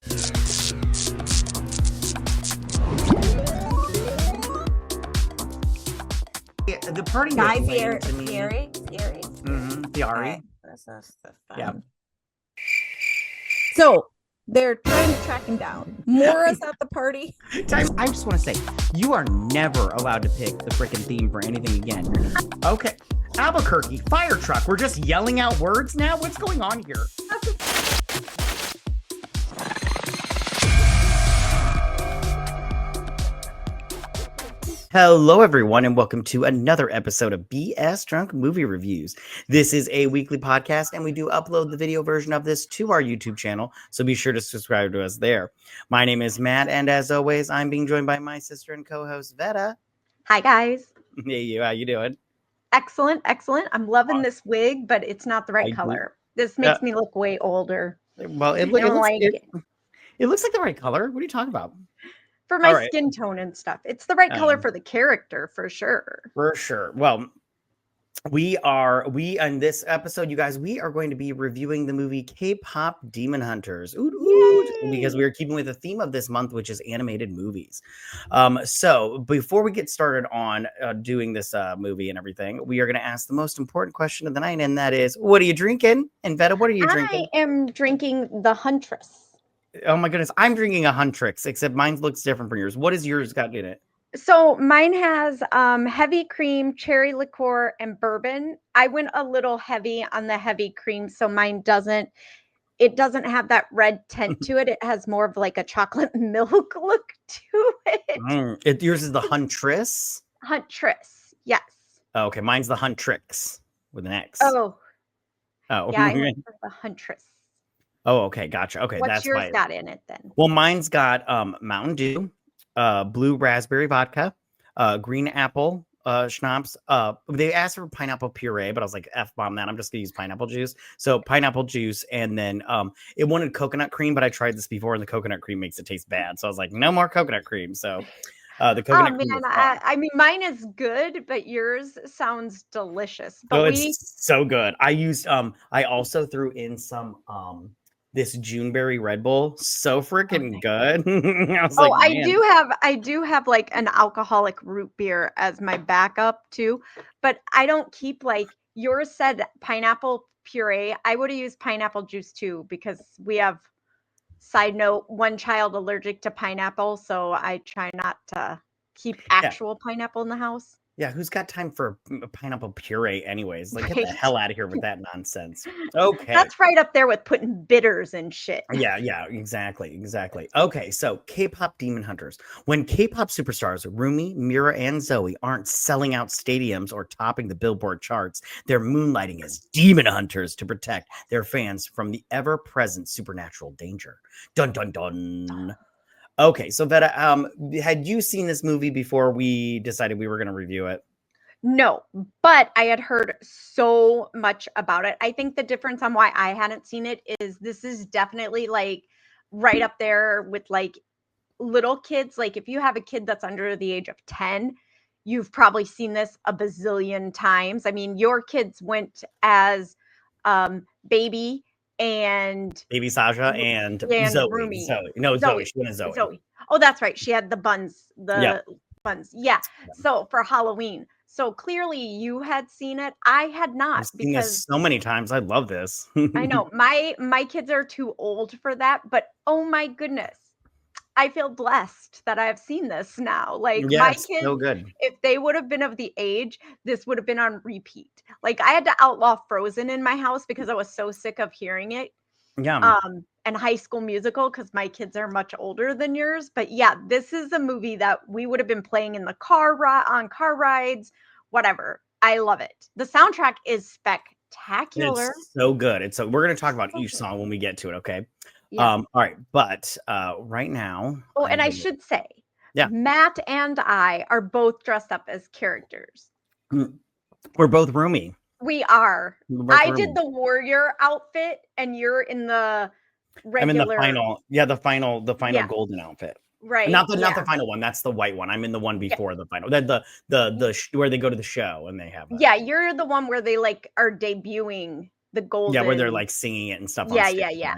The party Guys, was lame to me. Scary. The Ari. Okay, this is the fun. Yeah. So they're trying to track him down. Mora's at the party. I just want to say, you are never allowed to pick the freaking theme for anything again. Okay. Albuquerque, fire truck. We're just yelling out words now? What's going on here? Hello, everyone, and welcome to another episode of BS Drunk Movie Reviews. This is a weekly podcast, and we do upload the video version of this to our YouTube channel, so be sure to subscribe to us there. My name is Matt, and as always, I'm being joined by my sister and co-host, Vetta. Hi, guys. Hey, you. How you doing? Excellent. I'm loving this wig, but it's not the right I color. This makes me look way older. Well, it looks like the right color. What are you talking about? For my skin tone and stuff. It's the right color for the character, for sure. For sure. Well, we in this episode, you guys, we are going to be reviewing the movie KPop Demon Hunters. Because we are keeping with the theme of this month, which is animated movies. So before we get started on doing this movie and everything, we are going to ask the most important question of the night, and that is, what are you drinking? And Vetta, what are you drinking? I am drinking the Huntress. Oh my goodness, I'm drinking a Huntrix, except mine looks different from yours. What is yours got in it? So mine has heavy cream, cherry liqueur, and bourbon. I went a little heavy on the heavy cream, so mine doesn't have that red tint to it. It has more of like a chocolate milk look to it. Yours is the Huntress? Huntress, yes. Oh, okay, mine's the Huntrix with an X. Oh. Yeah, I went for the Huntress. Oh, okay, gotcha. Okay, what's that's yours why. Got in it then? Well, mine's got Mountain Dew, blue raspberry vodka, green apple schnapps. They asked for pineapple puree, but I was like, F-bomb that. I'm just gonna use pineapple juice. So pineapple juice, and then it wanted coconut cream, but I tried this before, and the coconut cream makes it taste bad. So I was like, no more coconut cream. So the coconut cream. I mean, mine is good, but yours sounds delicious. But it's so good. I used I also threw in some this Juneberry Red Bull, so freaking good. I do have like an alcoholic root beer as my backup too, but I don't keep like yours said pineapple puree. I would have used pineapple juice too, because we have, side note, one child allergic to pineapple, so I try not to keep actual pineapple in the house. Yeah, who's got time for pineapple puree anyways? Like, get the hell out of here with that nonsense. Okay. That's right up there with putting bitters and shit. Yeah, exactly. Okay, so K-pop Demon Hunters. When K-pop superstars Rumi, Mira, and Zoey aren't selling out stadiums or topping the Billboard charts, they're moonlighting as demon hunters to protect their fans from the ever-present supernatural danger. Dun, dun, dun. Okay, so Vetta, had you seen this movie before we decided we were going to review it? No, but I had heard so much about it. I think the difference on why I hadn't seen it is this is definitely like right up there with like little kids. Like if you have a kid that's under the age of 10, you've probably seen this a bazillion times. I mean, your kids went as Baby and Baby Sasha and Zoey. Rumi. Zoey. She went as Zoey. Oh, that's right. She had the buns. Buns. Yeah. So for Halloween. So clearly you had seen it. I had not. I've seen this so many times. I love this. I know. My kids are too old for that, but oh my goodness. I feel blessed that I've seen this now. Like my kids, so good. If they would have been of the age, this would have been on repeat. Like I had to outlaw Frozen in my house because I was so sick of hearing it. Yeah. And High School Musical because my kids are much older than yours. But yeah, this is a movie that we would have been playing in the car on car rides, whatever. I love it. The soundtrack is spectacular. It's so good. We're going to talk about each song when we get to it. Okay. Yeah. All right, but right now. Oh, and I should say, Matt and I are both dressed up as characters. We're both Rumi. We are. I did the warrior outfit, and you're in the regular. I'm in the final, the final golden outfit. Right. Not the final one. That's the white one. I'm in the one before the final. The where they go to the show and they have. You're the one where they like are debuting the golden. Yeah, where they're like singing it and stuff. Yeah.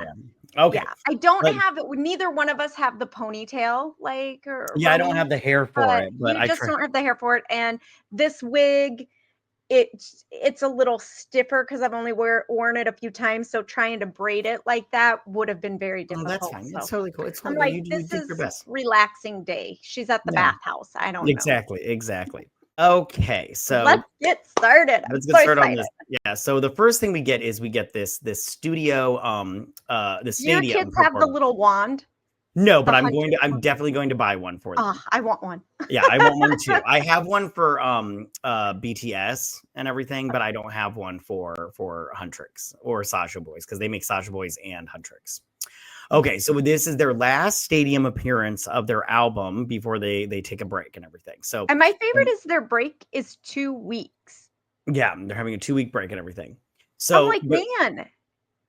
Okay. Yeah, I don't But have it. Neither one of us have the ponytail like or yeah, I don't Rumi, have the hair for but it, but you I just try. don't have the hair for it. And this wig, it's a little stiffer because I've only worn it a few times. So trying to braid it like that would have been very Oh, that's difficult. fine. It's So totally cool. It's I'm totally cool. like, You this did your is best. relaxing day. She's at the Yeah, bathhouse. I don't know. exactly. Okay, so Let's get started. I'm let's get so started on excited. this. Yeah, so the first thing we get is we get this studio the Do your stadium kids have the performance. little wand? No, The but hunting I'm wand? definitely going to buy one for them. Ah, I want one. Yeah, I want one too. I have one for BTS and everything, but I don't have one for Huntrix or Sasha Boys because they make Sasha Boys and Huntrix. Okay, so this is their last stadium appearance of their album before they take a break and everything. So And my favorite is their break is 2 weeks. yeah, they're having a 2-week break and everything. I'm So like, man,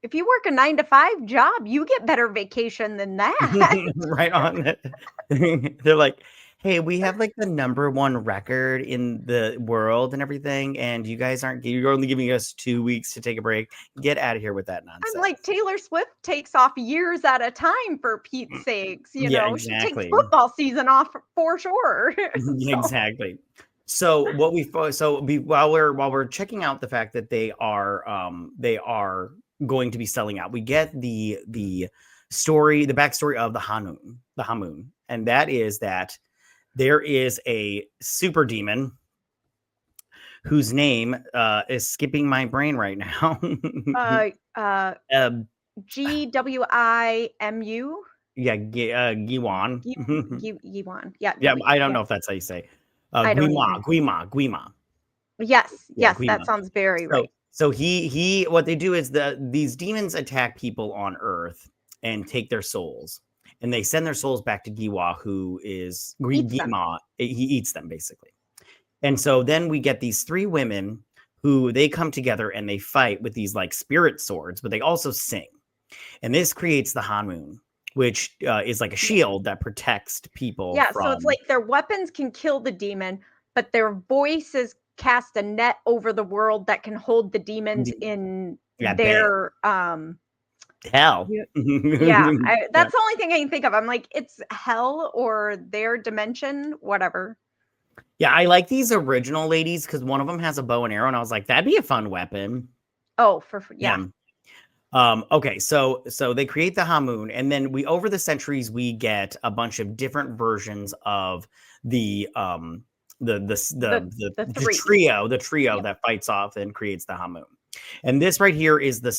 if you work a 9 to 5 job, you get better vacation than that. right on. They're like, hey, we have like the #1 record in the world and everything, and you're only giving us 2 weeks to take a break. Get out of here with that I'm nonsense. like, Taylor Swift takes off years at a time for Pete's sakes. Yeah, She takes exactly. football season off for sure. Yeah, exactly. So while we're checking out the fact that they are going to be selling out, we get the backstory of the Hamoon, and that is that there is a super demon whose name is skipping my brain right now. Um, GWIMU. Giwan. Giwan. Yeah. Yeah, I don't know if that's how you say. I don't either. Guima. Yes. Yeah, Yes. That Guima. sounds very right. So he what they do is these demons attack people on Earth and take their souls, and they send their souls back to Giwa, who is Gima. He eats them basically. And so then we get these 3 women who they come together and they fight with these like spirit swords, but they also sing. And this creates the Hanmoon, which is like a shield that protects people. Yeah, so it's like their weapons can kill the demon, but their voices cast a net over the world that can hold the demons in their hell. Yeah, that's the only thing I can think of. I'm like, it's hell or their dimension, whatever. Yeah, I like these original ladies because one of them has a bow and arrow, and I was like, that'd be a fun weapon. Oh, yeah. Okay, so they create the Hamoon, and then over the centuries we get a bunch of different versions of the trio that fights off and creates the Hamoon. And this right here is the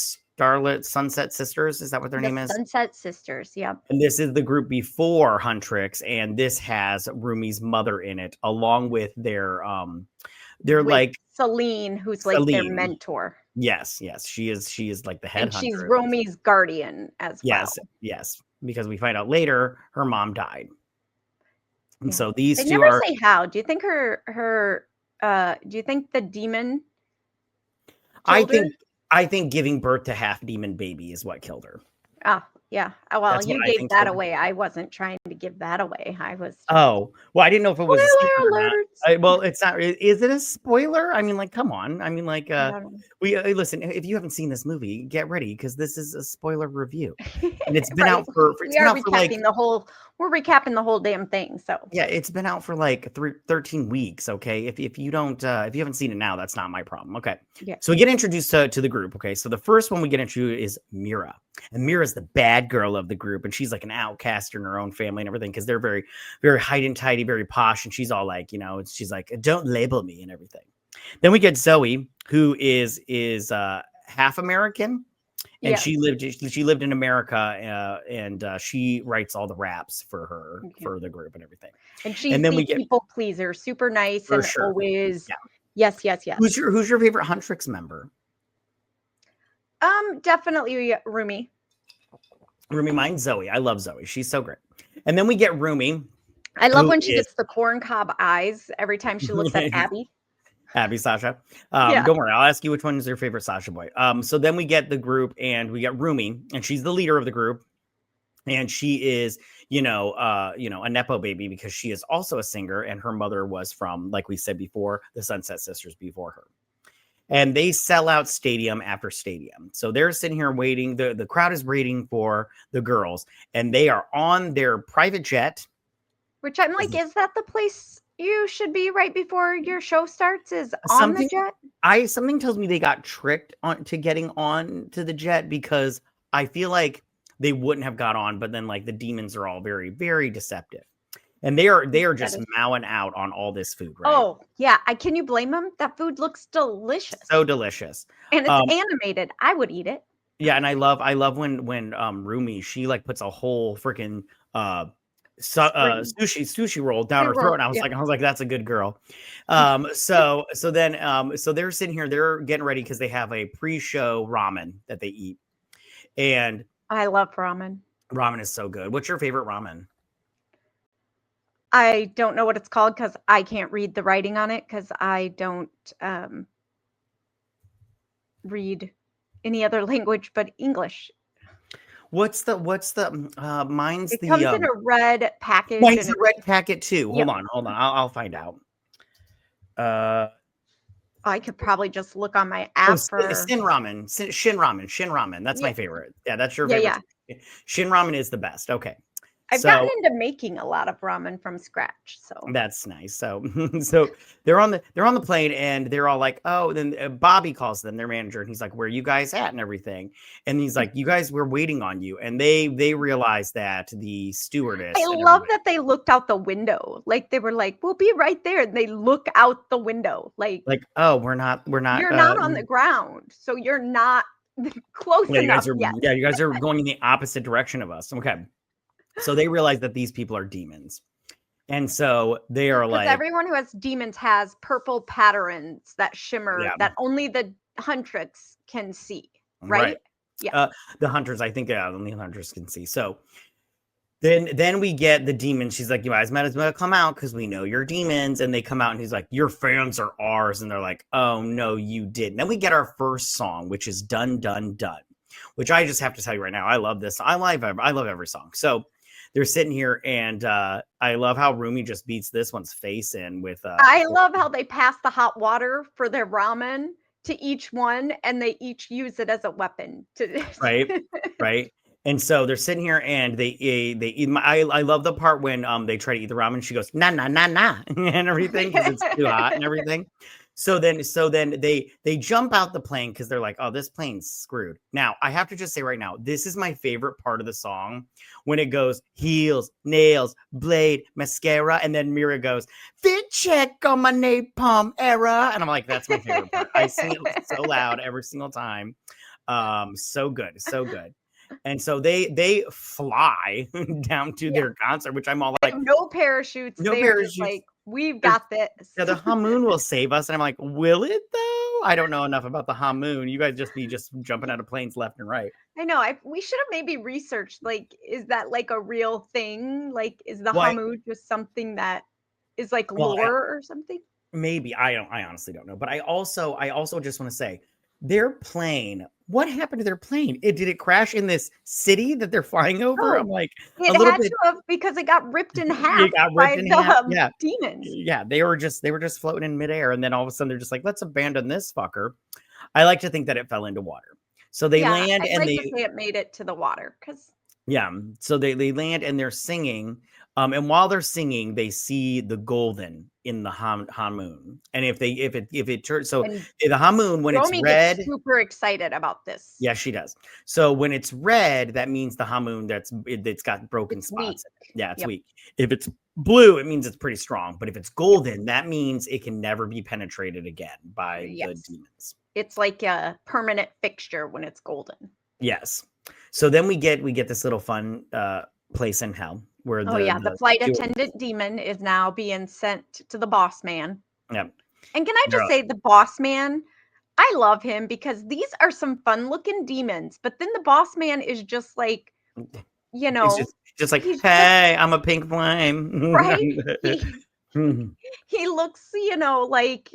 Sunset Sisters. Is that what their name is? Sunset Sisters, yeah. And this is the group before Huntrix, and this has Rumi's mother in it, along with their like Celine, who's like their mentor. Yes, she is like the head and hunter. She's Rumi's guardian as well. Yes, because we find out later her mom died. And so these they two never say how. Do you think do you think the demon I think giving birth to half demon baby is what killed her. Ah, yeah. Well, you gave that away. I wasn't trying to give that away. I was. Oh, well, I didn't know if it was spoiler alert. Well, it's not. Is it a spoiler? I mean, like, come on. I mean, like, listen. If you haven't seen this movie, get ready because this is a spoiler review, and it's been out for. We're recapping the whole damn thing. So yeah, it's been out for like 13 weeks. Okay, if you haven't seen it now, that's not my problem. Okay, yeah. So we get introduced to the group. Okay, so the first one we get introduced is Mira, and Mira's the bad girl of the group, and she's like an outcast in her own family and everything because they're very, very height and tidy, very posh, and she's all like, she's like, don't label me and everything. Then we get Zoey, who is half American. And she lived in America, and she writes all the raps for her for the group and everything. And she's the people pleaser, super nice, and always yes. Who's your favorite Huntrix member? Definitely Rumi. Mine's Zoey. I love Zoey. She's so great. And then we get Rumi. I love when she gets the corn cob eyes every time she looks at Abby. Sasha. Don't worry, I'll ask you which one is your favorite Sasha boy. So then we get the group, and we get Rumi, and she's the leader of the group, and she is, a nepo baby because she is also a singer, and her mother was from, like we said before, the Sunset Sisters before her. and they sell out stadium after stadium. So they're sitting here waiting. The crowd is waiting for the girls, and they are on their private jet. Which I'm like, is that the place you should be right before your show starts? Is on Something- the jet? Something tells me they got tricked to getting on to the jet, because I feel like they wouldn't have got on, but then like the demons are all very, very deceptive. And they are just mowing out on all this food, right? Oh, yeah. Can you blame them? That food looks delicious. So delicious. And it's animated. I would eat it. Yeah, and I love when Rumi, she like puts a whole freaking sushi roll down her throat. And I was like, that's a good girl. So they're sitting here, they're getting ready because they have a pre-show ramen that they eat. And I love ramen. Ramen is so good. What's your favorite ramen? I don't know what it's called because I can't read the writing on it because I don't read any other language but English. What's the mine's it the comes in a red package. Mine's a red packet too. Hold on. I'll find out. I could probably just look on my app for Shin ramen. That's my favorite. Yeah, that's your favorite. Yeah. Shin ramen is the best. Okay. I've gotten into making a lot of ramen from scratch, so that's nice. So they're on the plane, and they're all like, oh, then Bobby calls them, their manager, and he's like, where are you guys at and everything? And he's like, you guys were waiting on you. And they realize that the stewardess. I love that they looked out the window. Like they were like, we'll be right there. And they look out the window. Like, oh, we're not you're not on the ground. So you're not close enough yet. Yeah, you guys are going in the opposite direction of us. Okay. So they realize that these people are demons. And so they are like, everyone who has demons has purple patterns that shimmer that only the huntress can see. Right? Yeah. The hunters, I think only the hunters can see. So then we get the demons. She's like, you guys might as well come out because we know you're demons. And they come out and he's like, your fans are ours. And they're like, oh, no, you didn't. Then we get our first song, which is Done, Done, Done, which I just have to tell you right now. I love this. I love every song. So they're sitting here, and I love how Rumi just beats this one's face in with. I love how they pass the hot water for their ramen to each one, and they each use it as a weapon. Right. And so they're sitting here, and they eat. I love the part when they try to eat the ramen. She goes nah nah nah nah and everything because it's too hot and everything. So then they jump out the plane because they're like, oh, this plane's screwed. Now, I have to just say right now, this is my favorite part of the song when it goes heels, nails, blade, mascara. And then Mira goes, fit check on my napalm era. And I'm like, that's my favorite part. I sing it so loud every single time. So good. So good. And so they fly down to their concert, which I'm all like, no parachutes. No parachutes. Like, we've got this. Yeah, the Hamoon will save us. And I'm like, will it though? I don't know enough about the Hamoon. You guys just be jumping out of planes left and right. I know. We should have maybe researched, like, is that like a real thing? Like, is the Hamoon just something that is like lore or something? Maybe. I honestly don't know. But I also just want to say, their plane, what happened to their plane? Did it crash in this city that they're flying over? I'm like, it had to have, because it got ripped in half by the demons. Yeah, they were just floating in midair, and then all of a sudden they're just like, let's abandon this fucker. I like to think that it fell into water. So they land, and to say it made it to the water because. Yeah, so they land and they're singing, and while they're singing, they see the golden in the Hamoon, and if it turns, so the Hamoon, when Rumi it's red, gets super excited about this. Yeah, she does. So when it's red, that means the Hamoon it's got broken spots. Yeah, it's weak. If it's blue, it means it's pretty strong. But if it's golden, that means it can never be penetrated again by the demons. It's like a permanent fixture when it's golden. Yes. So then we get this little fun place in hell where the flight attendant demon is now being sent to the boss man. Yeah. And can I just say, the boss man, I love him because these are some fun looking demons, but then the boss man is just like, you know, just like, hey, I'm a pink flame. Right? He looks, like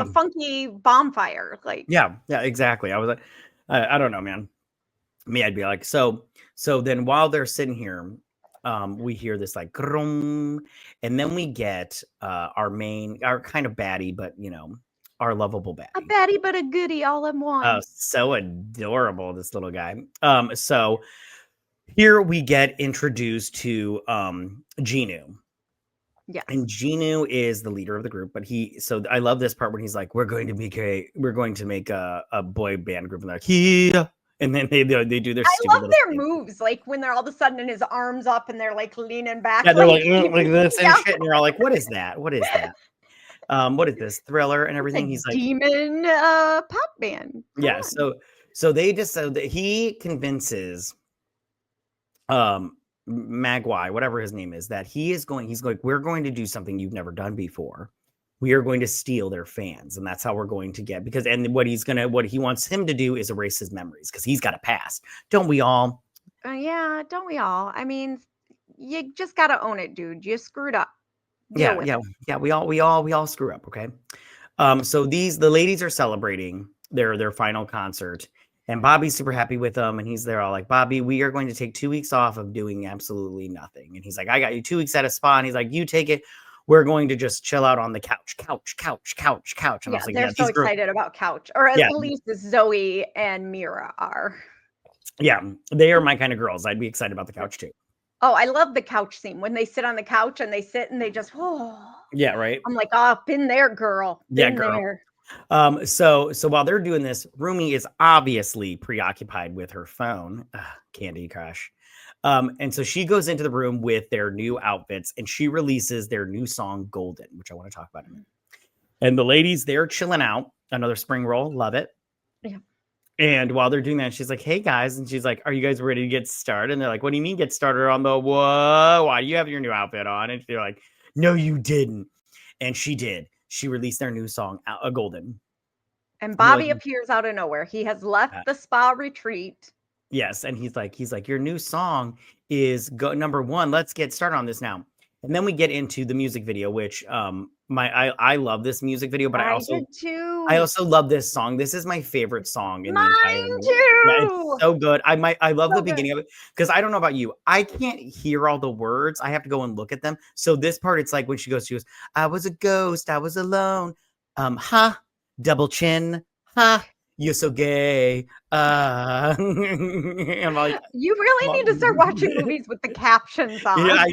a funky bonfire. Like, yeah, exactly. I was like, I don't know, man. Me, I'd be like, so then while they're sitting here, we hear this like grum, and then we get our kind of baddie, but our lovable A baddie. baddie but a goodie all in one. Oh, so adorable, this little guy. So here we get introduced to Genu. Yes. And Genu is the leader of the group, but so I love this part when he's like, we're going to make a boy band group, and they're like, yeah. And then they do their I stupid love little their thing. moves, like when they're all of a sudden in his arms up and they're like leaning back. Yeah, they're like this and yeah. shit, and you're all like, what is that? What is that? What is this Thriller and everything? He's like, demon pop band. Come yeah. on. So they just so that he convinces Magwai, whatever his name is, that he's going, we're going to do something you've never done before. We are going to steal their fans, and that's how we're going to get, because and what he wants him to do is erase his memories, because he's got a past. Don't we all? Yeah, don't we all? I mean, you just gotta own it, dude. You screwed up. Yeah. We all screw up. Okay. So the ladies are celebrating their final concert, and Bobby's super happy with them, and he's there all like, Bobby, we are going to take 2 weeks off of doing absolutely nothing. And he's like, I got you 2 weeks at a spa, and he's like, you take it. We're going to just chill out on the couch. And Yeah, I was like, they're so excited about couch, or at least Zoe and Mira are. Yeah, they are my kind of girls. I'd be excited about the couch too. Oh, I love the couch scene when they sit on the couch and they sit and they just, yeah, right. I'm like, oh, been there, girl. Been girl. There. So while they're doing this, Rumi is obviously preoccupied with her phone. Candy Crush. And so she goes into the room with their new outfits, and she releases their new song, Golden, which I want to talk about in a minute. And the ladies, they're chilling out. Another spring roll. Love it. Yeah. And while they're doing that, she's like, hey, guys. And she's like, are you guys ready to get started? And they're like, what do you mean get started on the whoa? Why do you have your new outfit on? And they're like, no, you didn't. And she did. She released their new song, Golden. And Bobby appears out of nowhere. He has left the spa retreat. Yes, and he's like, your new song is number one. Let's get started on this now. And then we get into the music video, which I love this music video, but I also love this song. This is my favorite song in the entire movie. Yeah, it's so good. I love the beginning of it, because I don't know about you, I can't hear all the words. I have to go and look at them. So this part, it's like when she goes, I was a ghost, I was alone. Double chin, you're so gay. I'm like, you really need to start watching movies with the captions on. Yeah,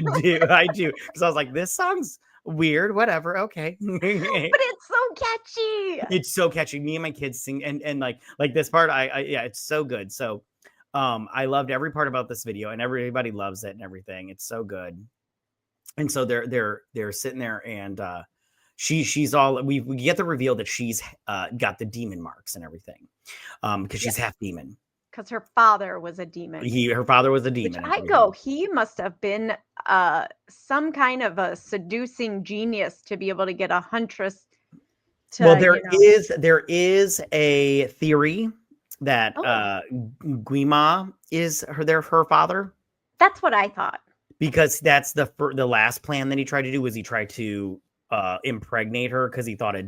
I do. Because I was like, this song's weird, whatever, okay. But it's so catchy. It's so catchy. Me and my kids sing, and like this part, yeah, it's so good. So I loved every part about this video, and everybody loves it and everything. It's so good. And so they're sitting there, and she's all, we get the reveal that she's got the demon marks and everything, because she's half demon, because her father was a demon. Her father was a demon. He must have been some kind of a seducing genius to be able to get a huntress to, well, there is a theory that Guima is her father. That's what I thought, because that's the last plan that he tried to do, was he tried to impregnate her, because he thought a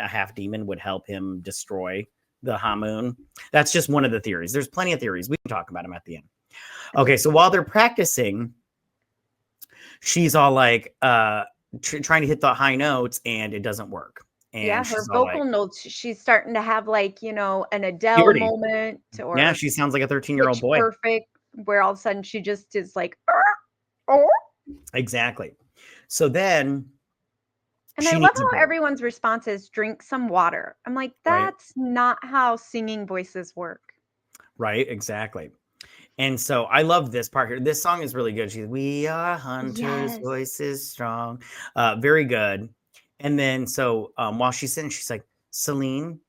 half demon would help him destroy the Hamoon. That's just one of the theories. There's plenty of theories. We can talk about them at the end. Okay, so while they're practicing, she's all like trying to hit the high notes, and it doesn't work. And her vocal notes, she's starting to have like, an Adele moment. Or yeah, she sounds like a 13-year-old boy. Perfect, where all of a sudden she just is like, Exactly. So then, and I love how everyone's response is drink some water. I'm like, that's not how singing voices work. Right, exactly. And so I love this part here. This song is really good. We are hunters, voices strong. Very good. And then so while she's sitting, she's like, Celine,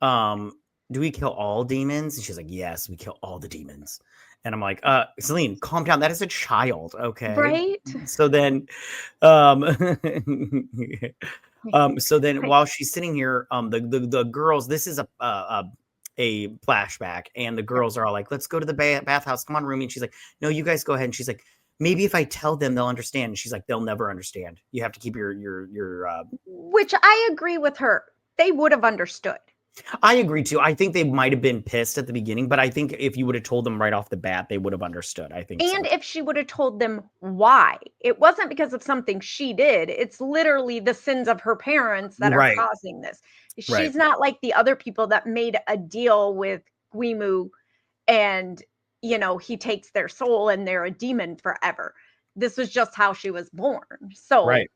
do we kill all demons? And she's like, yes, we kill all the demons. And I'm like, Celine, calm down. That is a child. Okay. Right. So then, while she's sitting here, the girls, this is a flashback, and the girls are all like, let's go to the bathhouse. Come on, Rumi. And she's like, no, you guys go ahead. And she's like, maybe if I tell them, they'll understand. And she's like, they'll never understand. You have to keep your which I agree with her. They would have understood. I agree too. I think they might have been pissed at the beginning, but I think if you would have told them right off the bat, they would have understood. I think And so. if she would have told them why, it wasn't because of something she did. It's literally the sins of her parents that are Right. causing this. Right. She's not like the other people that made a deal with Guimu and, you know, he takes their soul and they're a demon forever. This was just how she was born. So Right.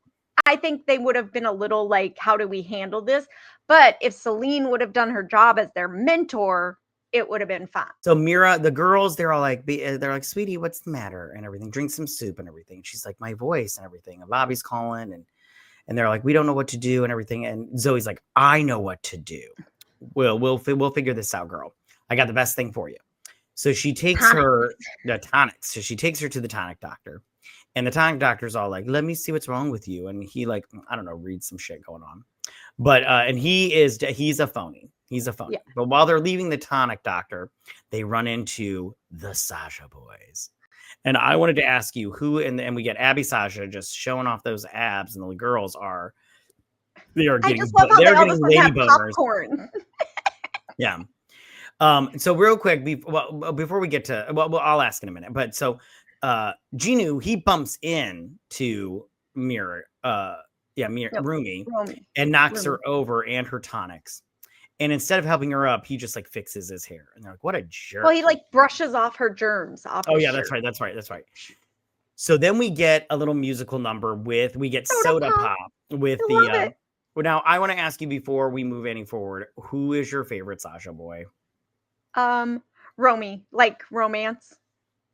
I think they would have been a little like, how do we handle this? But if Celine would have done her job as their mentor, it would have been fine. So Mira, the girls, they're all like, they're like, sweetie, what's the matter? And everything. Drink some soup and everything. She's like, my voice and everything. And Bobby's calling and they're like, we don't know what to do and everything. And Zoe's like, I know what to do. We'll figure this out, girl. I got the best thing for you. So she takes her the tonics. So she takes her to the tonic doctor. And the tonic doctor's all like, let me see what's wrong with you. And he like, I don't know, reads some shit going on. But and he's a phony. He's a phony. Yeah. But while they're leaving the tonic doctor, they run into the Sasha boys. And I wanted to ask you who, and we get Abby Sasha just showing off those abs, and the girls are getting lady boners. Popcorn. Yeah. So real quick, before we get to, well, I'll ask in a minute. But so Jinu, he bumps in to Mira, Rumi, and knocks her over and her tonics. And instead of helping her up, he just like fixes his hair. And they're like, what a jerk. Well, he like brushes off her germs off. Oh, yeah, that's right. So then we get a little musical number we get Soda Pop with the well, now I want to ask you before we move any forward, who is your favorite Sasha boy? Rumi, like romance.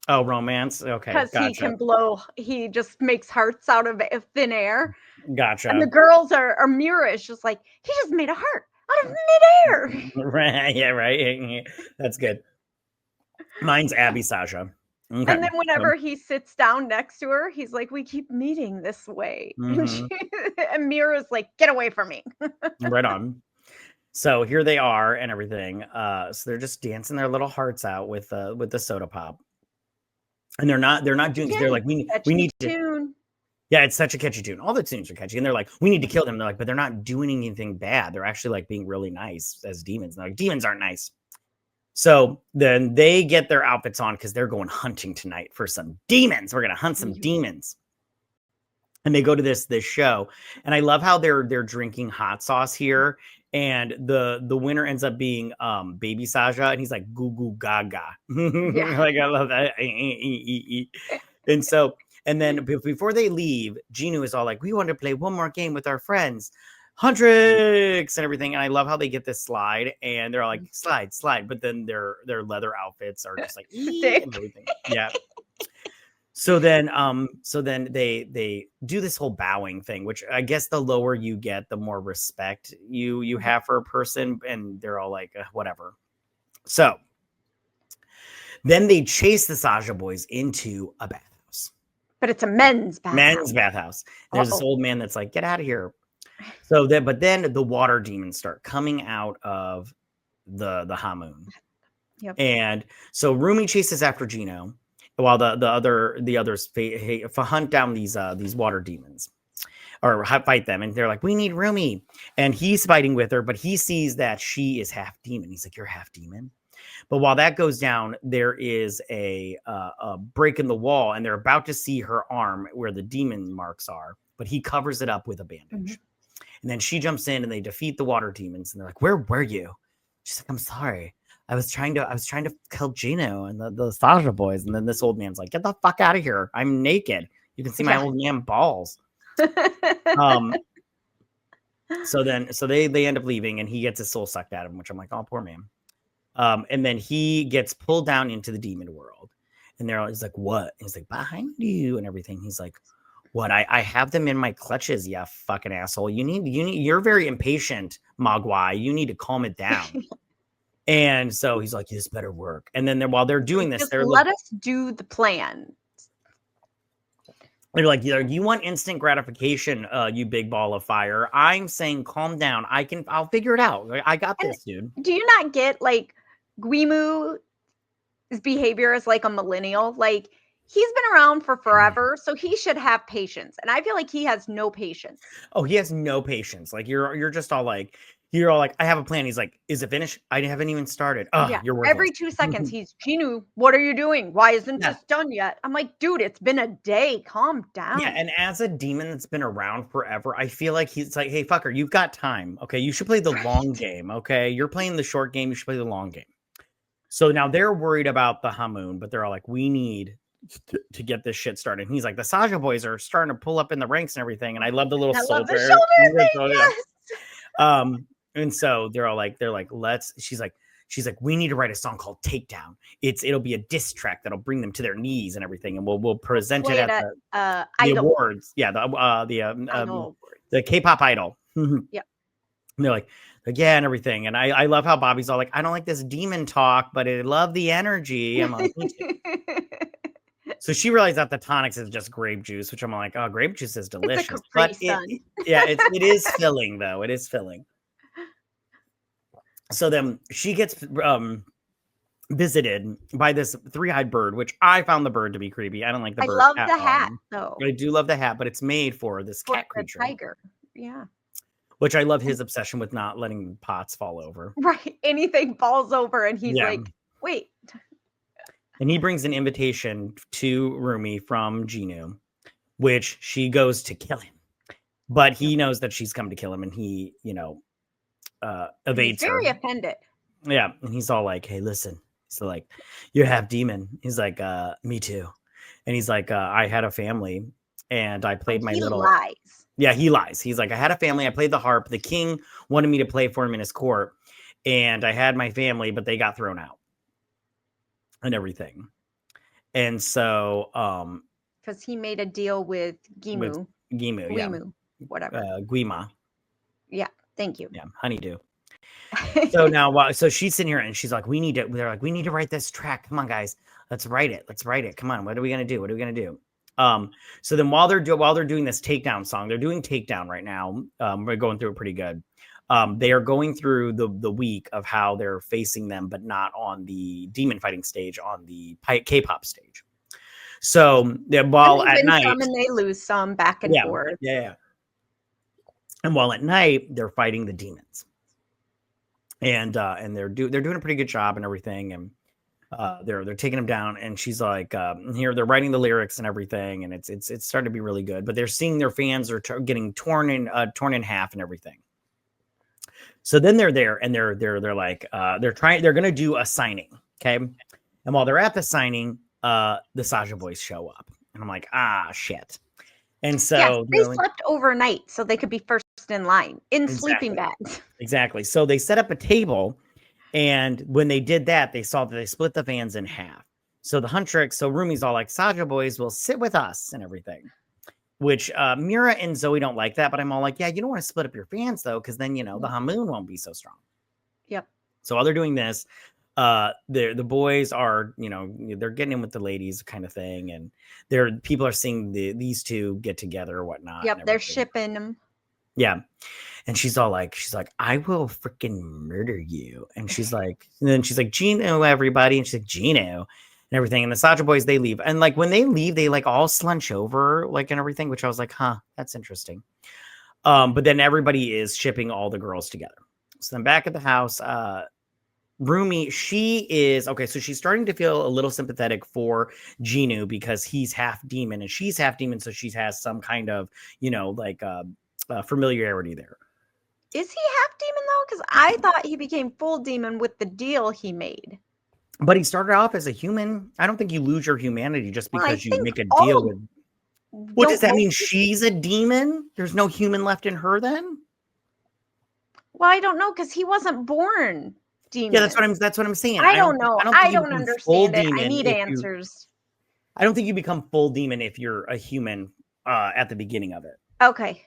Oh, romance. Okay. Because he can blow, he just makes hearts out of thin air. Gotcha. And the girls are Mira is just like, he just made a heart out of midair. Right. Yeah, right. That's good. Mine's Abby Sasha. Okay. And then whenever he sits down next to her, he's like, we keep meeting this way. Mm-hmm. And Mira's like, get away from me. Right on. So here they are and everything. So they're just dancing their little hearts out with the soda pop. And they're not doing, they're like, we need to tune. Yeah, it's such a catchy tune. All the tunes are catchy. And they're like, we need to kill them. They're like, but they're not doing anything bad. They're actually like being really nice as demons. And they're like, demons aren't nice. So then they get their outfits on because they're going hunting tonight for some demons. We're gonna hunt some demons. And they go to this show. And I love how they're drinking hot sauce here. And the winner ends up being Baby Sasha, and he's like goo goo gaga. Yeah. Like I love that. And so, and then before they leave, Jinu is all like, we want to play one more game with our friends, Huntrix and everything. And I love how they get this slide, and they're all like, slide. But then their leather outfits are just like and everything. Yeah. So then they do this whole bowing thing, which I guess the lower you get, the more respect you have for a person, and they're all like, whatever. So then they chase the Sasha boys into a bathhouse. But it's a men's bathhouse. Men's bathhouse. There's this old man that's like, get out of here. So but then the water demons start coming out of the Hamun. Yep. And so Rumi chases after Gino, while the others hunt down these water demons or fight them, and they're like, we need Rumi, and he's fighting with her, but he sees that she is half demon. He's like, you're half demon. But while that goes down, there is a break in the wall, and they're about to see her arm where the demon marks are, but he covers it up with a bandage. Mm-hmm. And then she jumps in, and they defeat the water demons, and they're like, where were you? She's like, I'm sorry. I was trying to kill Gino and the Sasha boys. And then this old man's like, get the fuck out of here. I'm naked. You can see my old man balls. So they end up leaving, and he gets his soul sucked out of him, which I'm like, oh, poor man. And then he gets pulled down into the demon world, and he's like, what? And he's like, behind you and everything. He's like, what? I have them in my clutches. You fucking asshole. You're very impatient, Mogwai. You need to calm it down. And so he's like, this better work. And then while they're doing this, let us do the plan. They're like, you want instant gratification, you big ball of fire. I'm saying, calm down. I'll figure it out. I got this, dude. Do you not get like Guimu's behavior as like a millennial? Like, he's been around for forever, so he should have patience. And I feel like he has no patience. Oh, he has no patience. Like you're just all like, You're all like, I have a plan. He's like, is it finished? I haven't even started. Oh, Yeah. you're worthless. Every 2 seconds, he's Ginu. What are you doing? Why isn't Yeah. this done yet? I'm like, dude, it's been a day. Calm down. Yeah, and as a demon that's been around forever, I feel like he's like, hey, fucker, you've got time. Okay, you should play the long game. Okay, you're playing the short game. You should play the long game. So now they're worried about the Hamoon, but they're all like, we need to get this shit started. And he's like, the Saja boys are starting to pull up in the ranks and everything. And I love the little I love soldier. the shoulder thing. Yes. And so they're like, she's like, we need to write a song called Takedown. It'll be a diss track that'll bring them to their knees and everything. And we'll present it at the awards. Yeah. The K-pop Idol. Yeah. And they're like, yeah, and everything. And I love how Bobby's all like, I don't like this demon talk, but I love the energy. I'm like, so she realized that the tonics is just grape juice, which I'm like, oh, grape juice is delicious. But it is filling though. It is filling. So then she gets visited by this three-eyed bird, which I found the bird to be creepy. I don't like the bird. I love the hat though. I do love the hat, but it's made for this cat creature. Tiger. Yeah. Which I love his obsession with not letting pots fall over. Right. Anything falls over and he's like, wait. And he brings an invitation to Rumi from Ginu, which she goes to kill him. But he knows that she's come to kill him and he, evades her. Very offended. Yeah. And he's all like, hey, listen. So like, you're half demon. He's like, me too. And he's like, I had a family and I played my little... lies. Yeah, he lies. He's like, I had a family. I played the harp. The king wanted me to play for him in his court. And I had my family, but they got thrown out. And everything. And so... because he made a deal with Gimu. Gimu, whatever. Guima. Yeah, thank you. Yeah, honeydew. So now, so she's sitting here and she's like, we need to write this track. Come on, guys. Let's write it. Come on. What are we going to do? So then while they're doing this takedown song, they're doing takedown right now. We're going through it pretty good. They are going through the week of how they're facing them, but not on the demon fighting stage, on the K-pop stage. So while at night, some and they lose some back and forth. Yeah. And while at night, they're fighting the demons. And they're doing a pretty good job and everything. And they're taking them down. And she's like, here they're writing the lyrics and everything. And it's starting to be really good. But they're seeing their fans are getting torn in half and everything. So then they're there and they're like, they're going to do a signing. Okay. And while they're at the signing, the Saja boys show up. And I'm like, shit. And so they slept overnight so they could be first in line in sleeping bags. Exactly. So they set up a table. And when they did that, they saw that they split the fans in half. So the Huntrix, so Rumi's all like, Saja boys will sit with us and everything. Which Mira and Zoey don't like that. But I'm all like, yeah, you don't want to split up your fans, though, because then, the Hamoon won't be so strong. Yep. So while they're doing this, the boys are, they're getting in with the ladies kind of thing. And people are seeing these two get together or whatnot. Yep, they're shipping them. Yeah. And she's like, I will freaking murder you. And then she's like, Gino, everybody. And she's like, Gino and everything. And the Saja boys, they leave. And like, when they leave, they like all slunch over like and everything, which I was like, that's interesting. But then everybody is shipping all the girls together. So then back at the house, Rumi, so she's starting to feel a little sympathetic for Ginu because he's half demon and she's half demon. So she has some kind of, familiarity there. Is he half demon though? Because I thought he became full demon with the deal he made. But he started off as a human. I don't think you lose your humanity just because you make a deal with. What does that mean? She's a demon? There's no human left in her then? Well, I don't know because he wasn't born demon. Yeah, that's what I'm saying. I don't know. I don't understand it. I need answers. I don't think you become full demon if you're a human at the beginning of it. Okay.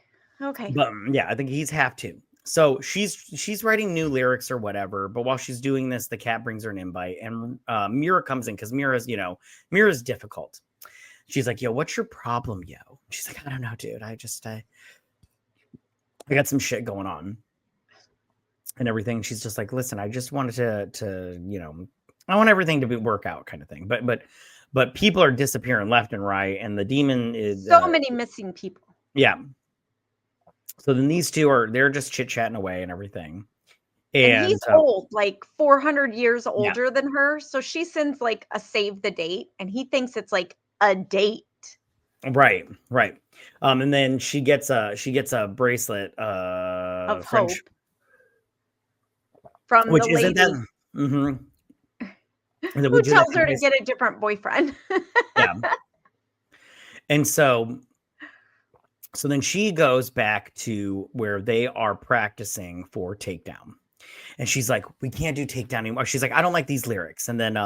But yeah, I think he's half too. So she's writing new lyrics or whatever. But while she's doing this, the cat brings her an invite, and Mira comes in because Mira's difficult. She's like, yo, what's your problem, yo? She's like, I don't know, dude. I got some shit going on and everything. She's just like, listen, I just wanted to I want everything to work out kind of thing. But people are disappearing left and right. And the demon is so many missing people. Yeah. So then these two they're just chit-chatting away and everything. And And he's old, like 400 years yeah, older than her. So she sends like a save the date, and he thinks it's like a date right, right. And then she gets a bracelet, of French, hope from the which isn't that. lady Hmm. And then we who do that tells thing. her to get a different boyfriend. Yeah. And so then she goes back to where they are practicing for takedown. And she's like, we can't do takedown anymore. She's like, I don't like these lyrics. And then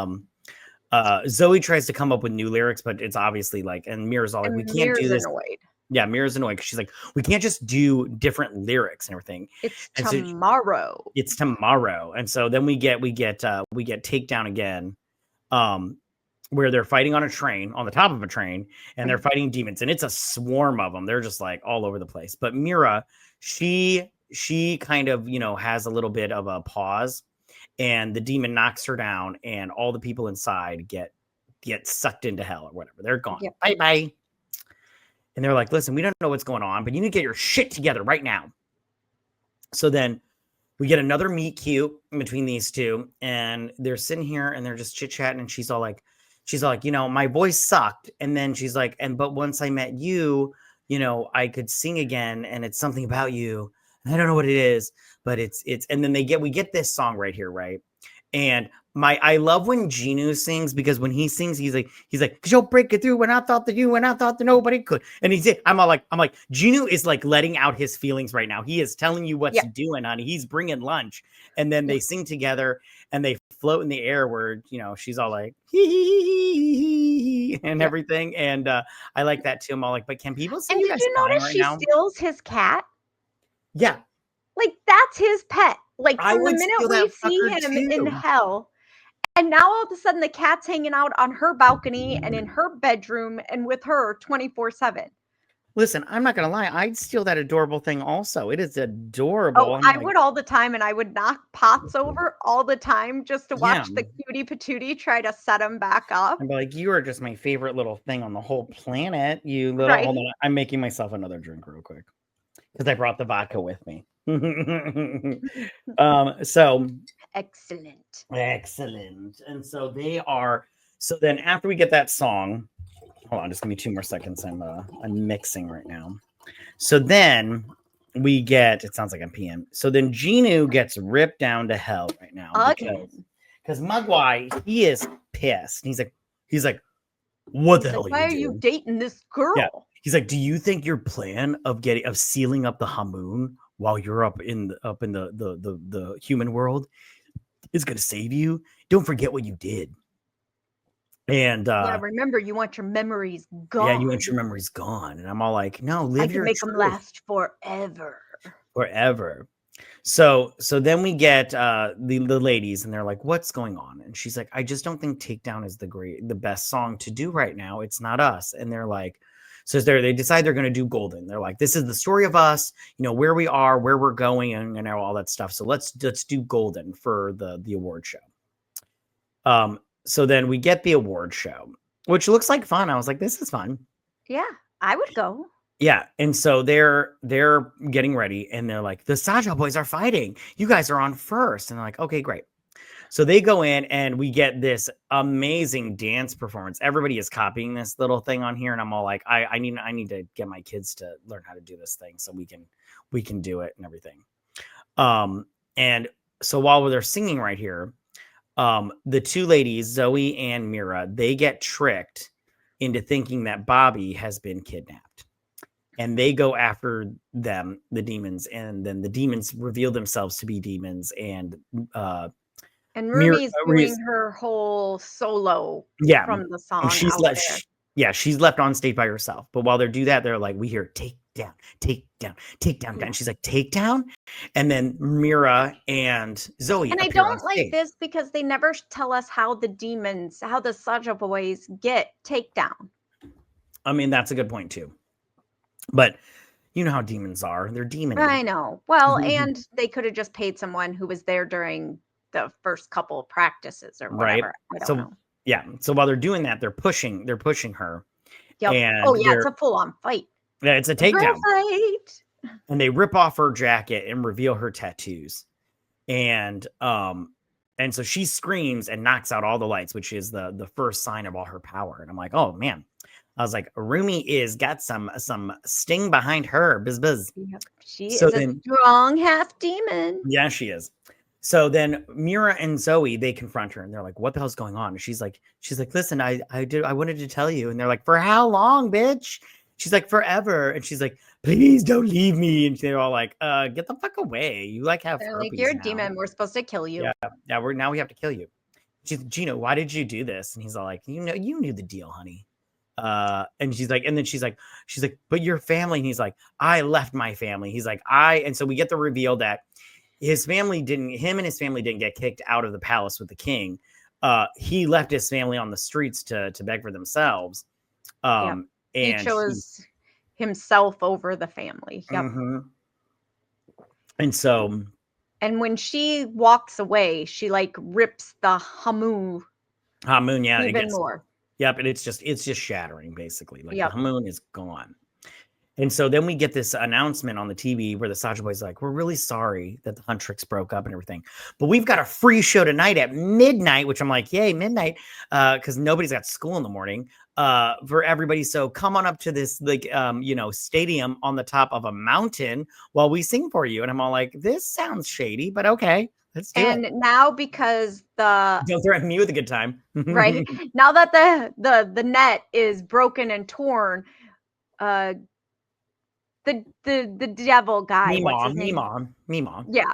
Zoe tries to come up with new lyrics, but it's obviously like, and Mira's all like, we And can't do Mir's this. annoyed. Yeah, Mira's annoyed because she's like, we can't just do different lyrics and everything. It's And so tomorrow. it's tomorrow. And so then we get takedown again. Where they're fighting on a train, on the top of a train, and they're fighting demons, and it's a swarm of them. They're just like all over the place. But Mira, she kind of, has a little bit of a pause, and the demon knocks her down, and all the people inside get sucked into hell or whatever. They're gone. Yep. Bye bye. And they're like, listen, we don't know what's going on, but you need to get your shit together right now. So then we get another meet cute between these two, and they're sitting here and they're just chit-chatting, and she's all like, my voice sucked. And then she's like, but once I met you, I could sing again, and it's something about you. And I don't know what it is, but it's, and then we get this song right here, right? And I love when Genu sings, because when he sings, he's like, cause you'll break it through when I thought that nobody could. And I'm like, Genu is like letting out his feelings right now. He is telling you what to do, and honey, he's bringing lunch. And then they sing together, and they float in the air where, she's all like, hee, and everything. And I like that too. I'm all like, but can people see And you did guys you flying notice right she now? steals his cat? Yeah. Like, that's his pet. Like, I from the would steal minute we that see fucker him in too. hell, and now all of a sudden the cat's hanging out on her balcony and in her bedroom and with her 24/7. Listen, I'm not gonna lie, I'd steal that adorable thing also. It is adorable. Oh, I'm I like, would all the time, and I would knock pots over all the time just to yeah. watch the cutie patootie try to set him back up. I'm like, you are just my favorite little thing on the whole planet. You little, Right. hold on, I'm making myself another drink real quick because I brought the vodka with me. So excellent. And so so then after we get that song, hold on, just give me 2 more seconds. I'm mixing right now. So then we get, it sounds like I'm PM. So then Genu gets ripped down to hell right now. Because Mugwai, he is pissed. He's like, what the hell Why are you dating this girl? Yeah. He's like, do you think your plan of sealing up the Hamoon while you're up in the human world is going to save you? Don't forget what you did. And remember, you want your memories gone. Yeah, you want your memories gone. And I'm all like, no, live your make truth. them last forever. So then we get the ladies, and they're like, what's going on? And she's like, I just don't think Takedown is the best song to do right now. It's not us. And they're like, so they decide they're going to do Golden. They're like, this is the story of us, where we are, where we're going, and all that stuff. So let's do Golden for the award show. So then we get the award show, which looks like fun. I was like, this is fun. Yeah, I would go. Yeah, and so they're getting ready, and they're like, the Saja boys are fighting. You guys are on first. And they're like, okay, great. So they go in, and we get this amazing dance performance. Everybody is copying this little thing on here, and I'm all like, I need to get my kids to learn how to do this thing so we can do it and everything. And so while they're singing right here, the 2 ladies, Zoe and Mira, they get tricked into thinking that Bobby has been kidnapped. And they go after them, the demons, and then the demons reveal themselves to be demons. And Rumi's doing her whole solo from the song. And she's left on stage by herself. But while they do that, they're like, we hear take down. And she's like, take down. And then Mira and Zoe. And I don't like this because they never tell us how the Saja boys get takedown. I mean, that's a good point too. But you know how demons are. They're demons. I know. Well, and they could have just paid someone who was there during the first couple of practices or whatever. Right. I don't know. Yeah. So while they're doing that, they're pushing her. Yep. And it's a full-on fight. Yeah, it's a takedown. Fight. And they rip off her jacket and reveal her tattoos. And so she screams and knocks out all the lights, which is the first sign of all her power. And I'm like, oh man. I was like, Rumi is got some sting behind her. Buzz buzz. Yep. She So is a then- strong half demon. Yeah, she is. So then Mira and Zoey, they confront her and they're like, what the hell's going on? And she's like, listen, I wanted to tell you. And they're like, for how long, bitch? She's like, forever. And she's like, please don't leave me. And they're all like, get the fuck away. You like have They're herpes like, you're a now. demon. We're supposed to kill you. Yeah, we have to kill you. She's Gina, why did you do this? And he's all like, you knew the deal, honey. And she's like, but your family. And he's like, I left my family. He's like, and so we get the reveal that him and his family didn't get kicked out of the palace with the king. He left his family on the streets to beg for themselves. And he chose himself over the family. Yep. Mm-hmm. And so, and when she walks away, she like rips the hamoon yeah, even more. Yep, and it's just shattering basically. Like Yep. the hamoon is gone. And so then we get this announcement on the TV where the Saja Boys like, we're really sorry that the Huntrix broke up and everything, but we've got a free show tonight at midnight, which I'm like, yay, midnight, because nobody's got school in the morning for everybody. So come on up to this stadium on the top of a mountain while we sing for you. And I'm all like, this sounds shady, but okay, let's do it. And now because don't threaten me with a good time, right now that the net is broken and torn, the devil guy, what's his name? Mima. Yeah,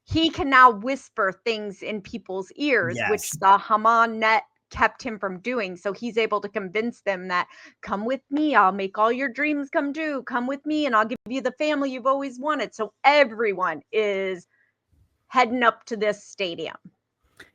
he can now whisper things in people's ears, Yes. which the Haman net kept him from doing. So he's able to convince them that, come with me, I'll make all your dreams come true. Come with me and I'll give you the family you've always wanted. So everyone is heading up to this stadium,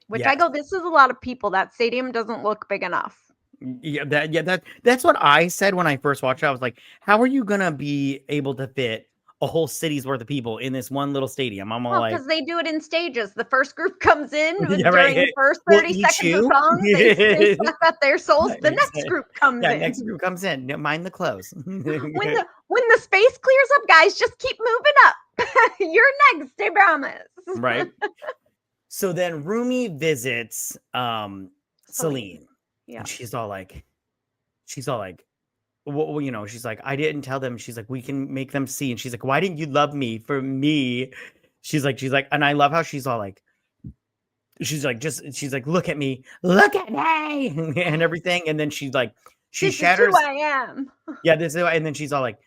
which I go, this is a lot of people. That stadium doesn't look big enough. That's what I said when I first watched it. I was like, how are you gonna be able to fit a whole city's worth of people in this one little stadium? I'm all like, because they do it in stages. The first group comes in during right. the first 30 seconds of song. They suck out their souls. The next group comes in. Next group comes in. No, mind the clothes. When the space clears up, guys, just keep moving up. You're next, I promise. Right. So then Rumi visits Celine. Yeah. And she's all like, well, she's like, I didn't tell them. She's like, we can make them see. And she's like, why didn't you love me for me? She's like, and I love how she's all like, she's like, look at me, and everything. And then she's like, she shatters. This is who I am. Yeah, this is, and then she's like,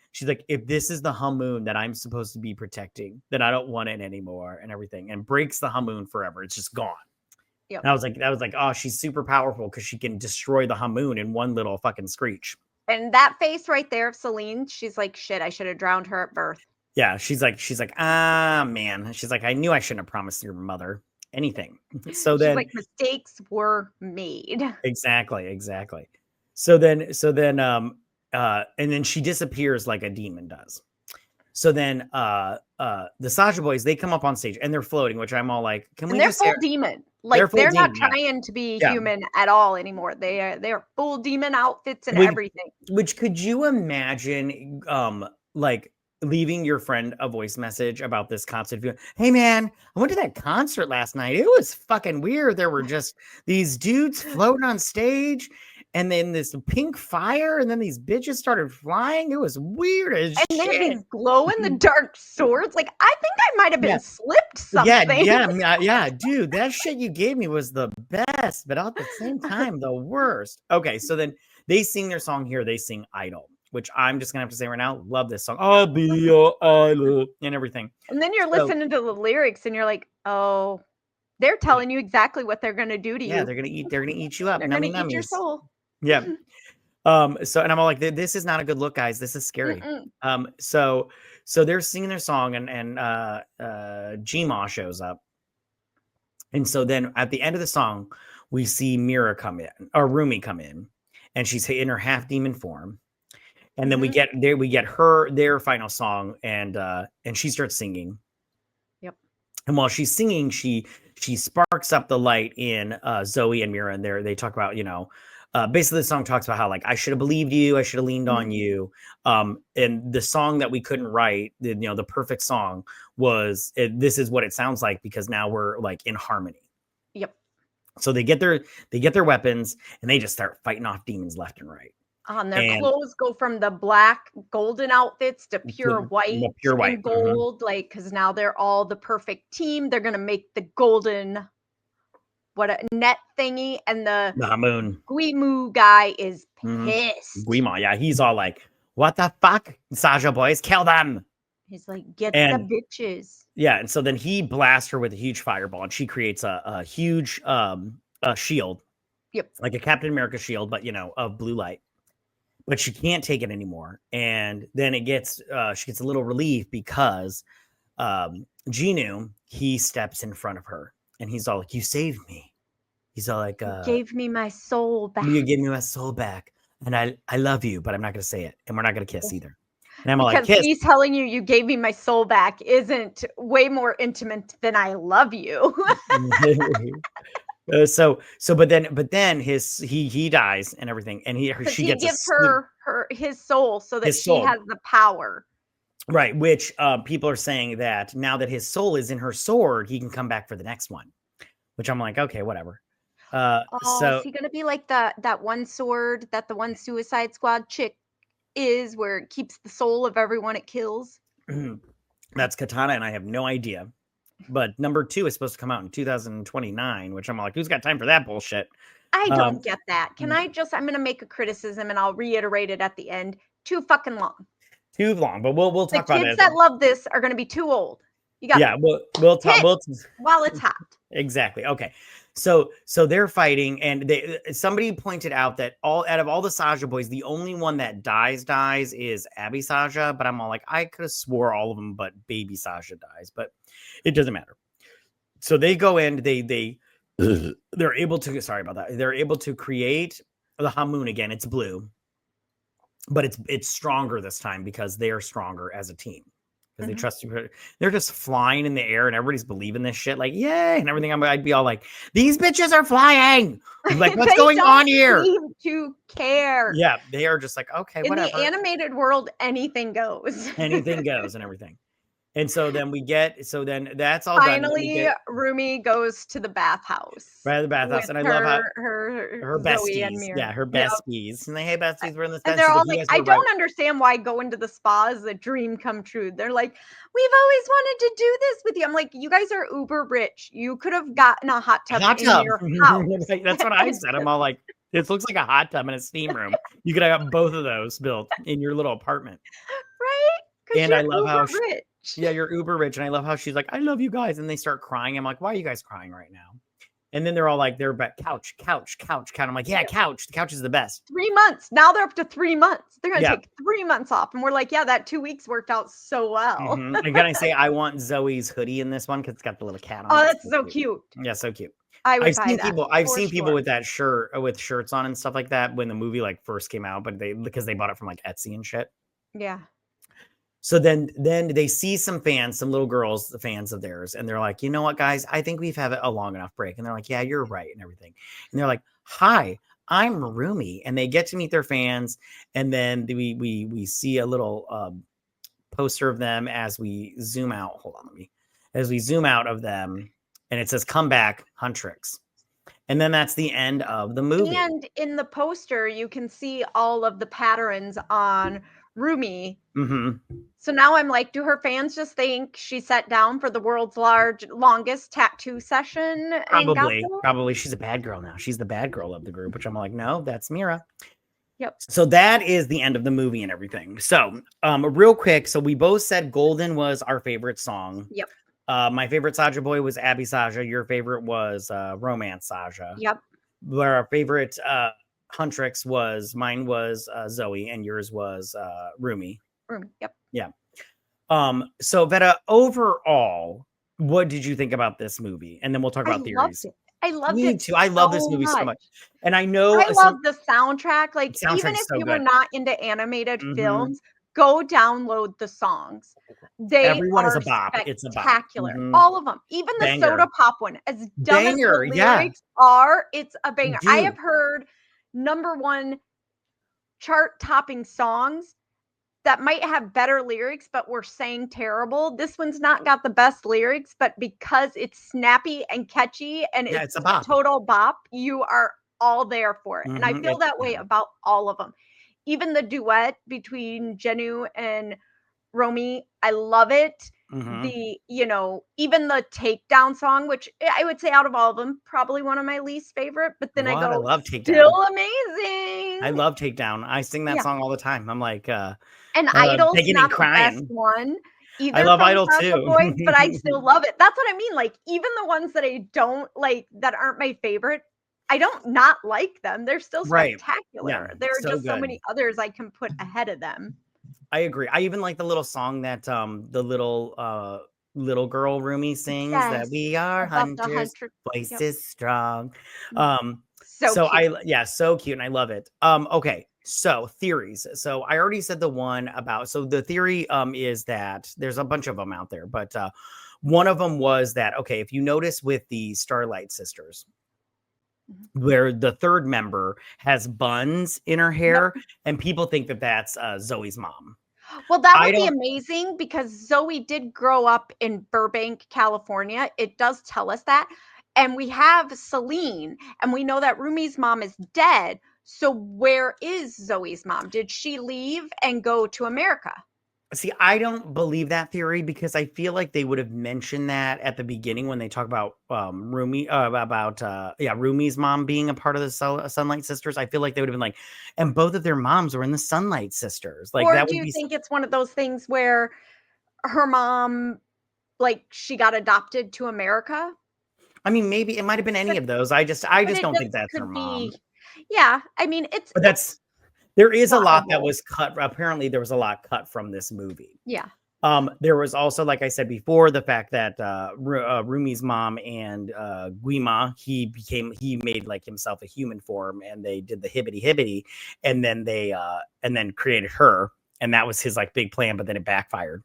if this is the hamoon that I'm supposed to be protecting, then I don't want it anymore, and everything, and breaks the hamoon forever. It's just gone. Yep. And I was like, oh, she's super powerful because she can destroy the hamoon in one little fucking screech. And that face right there of Celine, she's like, shit, I should have drowned her at birth. Yeah, she's like, ah, man. She's like, I knew I shouldn't have promised your mother anything. So then, she's like, mistakes were made. Exactly. So then, and then she disappears like a demon does. So then, the Saja Boys, they come up on stage and they're floating, which I'm all like, can we? They're full demon. Like they're not trying to be human at all anymore. They're full demon outfits and everything. Which could you imagine, like leaving your friend a voice message about this concert? Hey man, I went to that concert last night. It was fucking weird. There were just these dudes floating on stage. And then this pink fire, and then these bitches started flying. It was weird as shit. And then these glow in the dark swords. Like, I think I might have been slipped something. Yeah, dude, that shit you gave me was the best, but at the same time, the worst. Okay, so then they sing their song here. They sing Idol, which I'm just gonna have to say right now, love this song. I'll be your idol and everything. And then you're listening to the lyrics, and you're like, oh, they're telling you exactly what they're gonna do to you. Yeah, they're gonna eat you up. They're gonna eat your soul. Yeah. So, and I'm all like, this is not a good look, guys. This is scary. So they're singing their song, and Gma shows up. And so then at the end of the song, we see Mira come in, or Rumi come in, and she's in her half demon form. And then we get their final song, and she starts singing. Yep. And while she's singing, she sparks up the light in Zoey and Mira, and they talk about, basically the song talks about how like I should have believed you, I should have leaned on you. And the song that we couldn't write, the perfect song was this is what it sounds like because now we're like in harmony. Yep. So they get their weapons and they just start fighting off demons left and right. Their clothes go from the black golden outfits to pure white, and gold, like because now they're all the perfect team. They're gonna make the golden net thingy, and the moon Guimu guy is pissed. Guima, yeah, he's all like, "What the fuck, Saja boys, kill them!" He's like, "Get the bitches." Yeah, and so then he blasts her with a huge fireball, and she creates a huge shield, like a Captain America shield, but of blue light. But she can't take it anymore, and then she gets a little relief because Genu, he steps in front of her, and he's all like, "You saved me." He's all like, "You gave me my soul back. You gave me my soul back, and I love you, but I'm not gonna say it, and we're not gonna kiss either." And I'm like, "Kiss." He's telling you gave me my soul back isn't way more intimate than I love you. But then he dies and everything, and he gives her his soul so that she has the power, right? Which people are saying that now that his soul is in her sword, he can come back for the next one. Which I'm like, okay, whatever. So is he gonna be like that one sword that the one Suicide Squad chick is, where it keeps the soul of everyone it kills? That's Katana, and I have no idea. But number 2 is supposed to come out in 2029, which I'm like, who's got time for that bullshit? I don't get that. I'm going to make a criticism and I'll reiterate it at the end. Too fucking long. Too long, but we'll talk about it. The kids that love this are going to be too old. You got we'll talk while it's hot. Exactly. Okay. So they're fighting, and somebody pointed out that out of all the Saja boys, the only one that dies is Abby Saja. But I'm all like, I could have swore all of them, but baby Saja dies, but it doesn't matter. So they go in, they're able to, sorry about that. They're able to create the Hamoon again. It's blue, but it's stronger this time because they are stronger as a team. Because they trust you. They're just flying in the air, and everybody's believing this shit, like, yay, and everything. I'd be all like, these bitches are flying. Like, what's going on here? Seem to care. Yeah, they are just like, okay, whatever. In the animated world, anything goes. Anything goes and everything. And so then that's all finally done. Rumi goes to the bathhouse. Right, the bathhouse. And I love how her Zoey besties. Yeah, her besties. And they, hey, besties, we're in this. And they're all like, I don't understand why going to the spa is a dream come true. They're like, we've always wanted to do this with you. I'm like, you guys are uber rich. You could have gotten a hot tub in your house. That's what I said. I'm all like, this looks like a hot tub and a steam room. You could have got both of those built in your little apartment. Right? And I love how rich. Yeah, you're uber rich. And I love how she's like, I love you guys. And they start crying. I'm like, why are you guys crying right now? And then they're all like, they're back, couch. I'm like, yeah, couch. The couch is the best. 3 months. Now they're up to 3 months. They're going to take 3 months off. And we're like, yeah, that 2 weeks worked out so well. And can I say, I want Zoe's hoodie in this one because it's got the little cat on it. Oh, that's so cute. Yeah, so cute. I've seen people with that shirt, with shirts on and stuff like that when the movie like first came out, but because they bought it from like Etsy and shit. Yeah. So then they see some little girls, the fans of theirs, and they're like, you know what, guys, I think we've had a long enough break. And they're like, yeah, you're right, and everything. And they're like, hi, I'm Rumi. And they get to meet their fans, and then we see a little poster of them as we zoom out. Hold on, as we zoom out of them, and it says, "Come back, Huntrix." And then that's the end of the movie. And in the poster, you can see all of the patterns on Rumi. So now I'm like, do her fans just think she sat down for the world's longest tattoo session? Probably. She's a bad girl now. She's the bad girl of the group, which I'm like, no, that's Mira. Yep. So that is the end of the movie and everything. So real quick. So we both said Golden was our favorite song. Yep. My favorite Saja boy was Abby Saja. Your favorite was Romance Saja. Yep. Where our favorite Huntrix mine was Zoey, and yours was Rumi. Yep. Yeah. So Vetta, overall, what did you think about this movie? And then we'll talk about theories. I loved Me it too. I love this movie so much. And I know I love the soundtrack. Like, even if you were not into animated films, go download the songs. Everyone is a bop. It's a bop. Spectacular. All of them. Even the Soda Pop one. As dumb as the lyrics are, it's a banger. I have heard #1 chart-topping songs that might have better lyrics, but were sang terrible. This one's not got the best lyrics, but because it's snappy and catchy and Yeah, it's it's a a bop. total bop, you are all there for it. And I feel that way Yeah. about all of them. Even the duet between Jenu and Rumi, I love it. Mhm. Even the Takedown song, which I would say out of all of them, probably one of my least favorite, but then I What? I go, love still Takedown. I amazing. love Takedown. I sing that Yeah. song all the time. I'm like, And Idol's begging and not the best crying. one I either love from Idol Classical too. Voice, but I still love it. That's what I mean, like, even the ones that I don't like, that aren't my favorite, I don't not like them. They're still Right. Yeah, spectacular. There are so just so good. many others I can put ahead of them. I agree. I even like the little song that the little girl Rumi sings, that Yes, we are about the hunters, 100. voice Yep. is strong. Mm. Um So cute. yeah, so cute and I love it. Okay. So theories. So I already said the one about, so the theory is that there's a bunch of them out there, but one of them was that, okay, if you notice with the Starlight Sisters, Mhm. where the third member has buns in her Yep. hair, and people think that that's Zoe's mom. Well, that I would be don't. amazing because Zoe did grow up in Burbank, California. It does tell us that. And we have Celine, and we know that Rumi's mom is dead. So where is Zoe's mom? Did she leave and go to America? See, I don't believe that theory because I feel like they would have mentioned that at the beginning when they talk about Rumi Rumi's mom being a part of the Sunlight Sisters. I feel like they would have been like, and both of their moms were in the Sunlight Sisters. Like Or that do would you be. think it's one of those things where her mom, like, she got adopted to America? I mean, maybe it might have been any But, of those. I but just it don't think just that's her could mom. be, yeah. I mean, it's But it's there is a lot that plausible. was cut. Apparently, there was a lot cut from this movie. Yeah. There was also, like I said before, the fact that Rumi's mom and Guima, he made like himself a human form, and they did the hibbity hibbity, and then and then created her, and that was his like big plan, but then it backfired.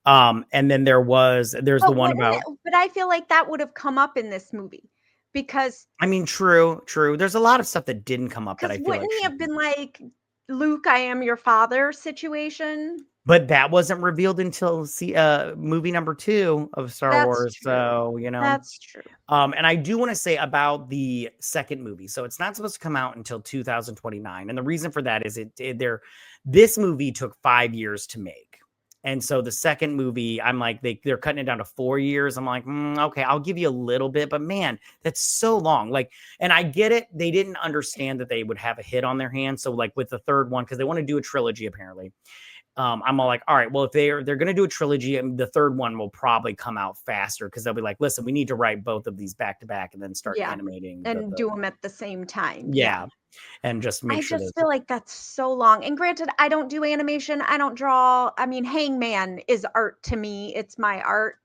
And then there's the one about. But I feel like that would have come up in this movie because I mean, true, true. There's a lot of stuff that didn't come up that I feel wouldn't like he should have come been up. like, Luke, I am your father situation? But that wasn't revealed until movie number 2 of Star That's Wars. true. So, That's true. and I do want to say about the second movie. So it's not supposed to come out until 2029. And the reason for that is this movie took 5 years to make. And so the second movie, I'm like, they're cutting it down to 4 years. I'm like, okay, I'll give you a little bit, but man, that's so long. Like, and I get it. They didn't understand that they would have a hit on their hands. So like with the third one, because they want to do a trilogy apparently. I'm all like, all right, well, if they're going to do a trilogy, and the third one will probably come out faster because they'll be like, listen, we need to write both of these back to back and then start Yeah. animating And do them at the same time. yeah, and just make I sure just that feel like that's so long. And granted, I don't do animation. I don't draw. I mean, Hangman is art to me. It's my art.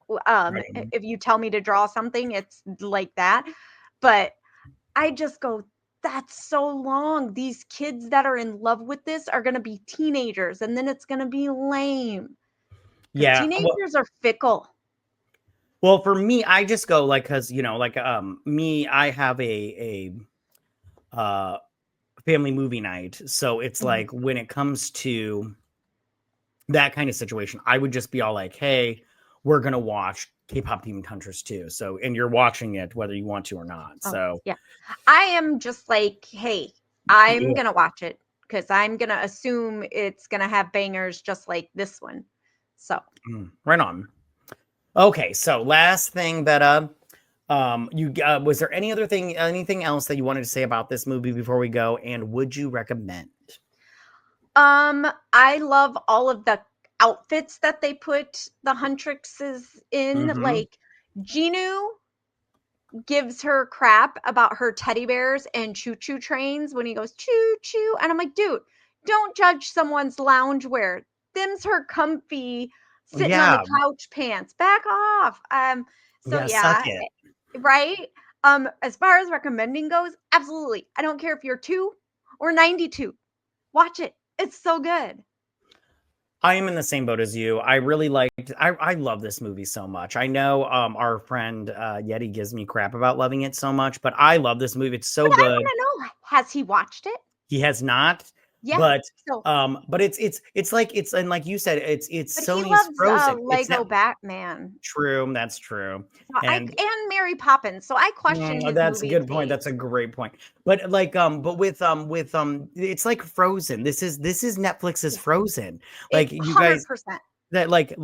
right. If you tell me to draw something, it's like that. But I just go, that's so long. These kids that are in love with this are going to be teenagers, and then it's going to be lame because Yeah. teenagers are fickle. Well, for me, I just go like, because like me, I have a family movie night, so it's Mhm. like when it comes to that kind of situation, I would just be all like, hey, we're gonna watch K-pop Demon Hunters too. So, and you're watching it whether you want to or not. Oh, So, yeah. I am just like, hey, I'm going to watch it because I'm going to assume it's going to have bangers just like this one. So, right on. Okay, so last thing that you was there anything else that you wanted to say about this movie before we go, and would you recommend? I love all of the outfits that they put the Huntrixes in. Like, Genu gives her crap about her teddy bears and choo-choo trains when he goes choo-choo. And I'm like, dude, don't judge someone's loungewear. Them's her comfy sitting on the Yeah, couch pants. Back off. So yeah, suck yeah, it. right. As far as recommending goes, absolutely. I don't care if you're 2 or 92. Watch it. It's so good. I am in the same boat as you. I really liked. I love this movie so much. I know our friend Yeti gives me crap about loving it so much, but I love this movie. It's so But I good. want to know, has he watched it? He has not, Yeah. So, but it's like it's and like you said, it's but he Sony's loves Frozen. It's Lego not Batman. true. That's true. So And and Mary Poppins. So I question his that's a movie good point. That's a taste. great point. But like but with it's like Frozen. This is Netflix's Yeah. Frozen. Like It you guys 100%. that like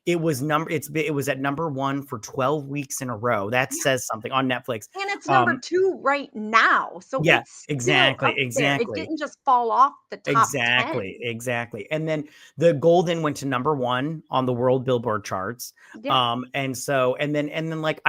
it was it was at number 1 for 12 weeks in a row. That Yeah. says something on Netflix. And it's number 2 right now. So Yeah, it's still exactly, up there. It exactly. didn't just fall off the top 10. Exactly. And then the Golden went to number 1 on the world Billboard charts. Yeah. And then like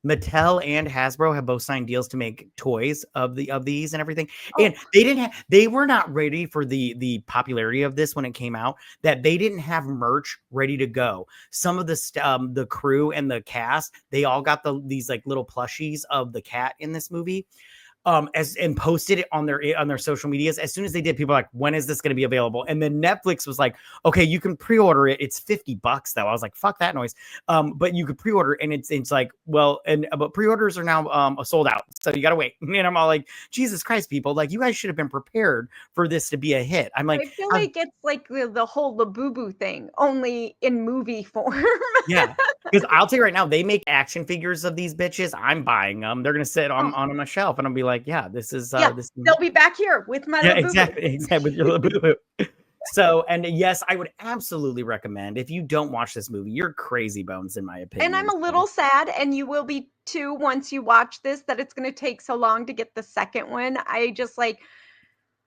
Mattel and Hasbro have both signed deals to make toys of these and everything. Oh, And they were not ready for the popularity of this when it came out, that they didn't have merch ready to go. Some of the crew and the cast, they all got these like little plushies of the cat in this movie. And posted it on their social medias. As soon as they did, people were like, when is this going to be available? And then Netflix was like, okay, you can pre-order it. It's $50 though. I was like, fuck that noise. But you could pre-order, and it's like, well, but pre-orders are now sold out, so you gotta wait. And I'm all like, Jesus Christ, people, like, you guys should have been prepared for this to be a hit. I'm like, I feel like it's like the whole Labubu thing, only in movie form. yeah, because I'll tell you right now, they make action figures of these bitches. I'm buying them. They're gonna sit on my shelf, and I'll be like, yeah, this is this. They'll be back here with my Yeah, Labubu. exactly with your Labubu. So, and yes, I would absolutely recommend, if you don't watch this movie, you're crazy bones, in my opinion. And I'm a little sad, and you will be too once you watch this, that it's going to take so long to get the second one. I just like,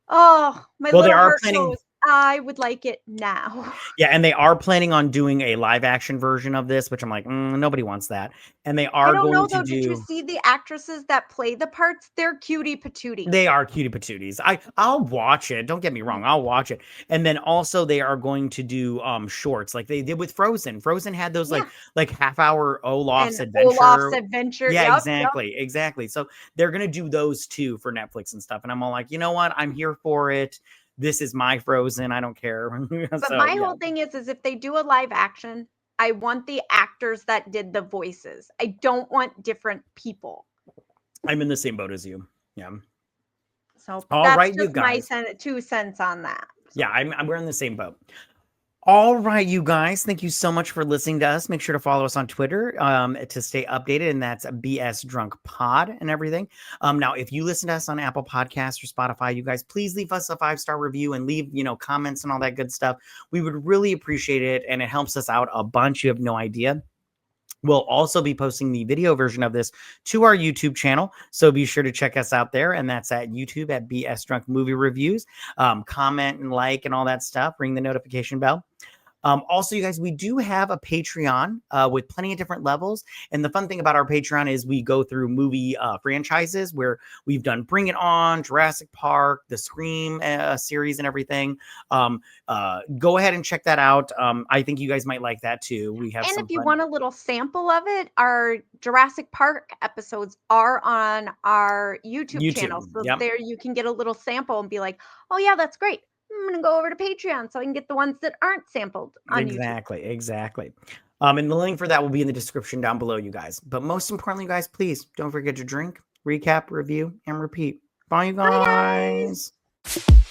oh, my Well, they little are heart planning. goes, I would like it now. Yeah, and they are planning on doing a live action version of this, which I'm like, nobody wants that. And they I are don't know going to though. Did you do. see the actresses that play the parts? They're cutie patootie. They are cutie patooties. I'll watch it. Don't get me wrong. I'll watch it. And then also they are going to do shorts like they did with Frozen. Frozen had those like half-hour Olaf's And adventure. Olaf's Adventure. Yeah, Yep. exactly. So they're gonna do those too for Netflix and stuff. And I'm all like, you know what? I'm here for it. This is my Frozen. I don't care. But So, my yeah. whole thing is if they do a live action, I want the actors that did the voices. I don't want different people. I'm in the same boat as you. Yeah. So All that's right, you just my guys. 2 cents on that. So. Yeah, we're in the same boat. All right, you guys. Thank you so much for listening to us. Make sure to follow us on Twitter to stay updated, and that's BS Drunk Pod and everything. Now, if you listen to us on Apple Podcasts or Spotify, you guys, please leave us a 5-star review and leave comments and all that good stuff. We would really appreciate it, and it helps us out a bunch. You have no idea. We'll also be posting the video version of this to our YouTube channel, so be sure to check us out there, and that's at YouTube at BS Drunk Movie Reviews. Comment and like and all that stuff. Ring the notification bell. Also, you guys, we do have a Patreon with plenty of different levels. And the fun thing about our Patreon is we go through movie franchises where we've done Bring It On, Jurassic Park, the Scream series and everything. Go ahead and check that out. I think you guys might like that too. We have And some if you fun. want a little sample of it, our Jurassic Park episodes are on our YouTube channel. So there you can get a little sample and be like, oh yeah, that's great. I'm going to go over to Patreon so I can get the ones that aren't sampled on YouTube. Exactly. And the link for that will be in the description down below, you guys. But most importantly, you guys, please don't forget to drink, recap, review, and repeat. Bye, you guys. Bye, guys.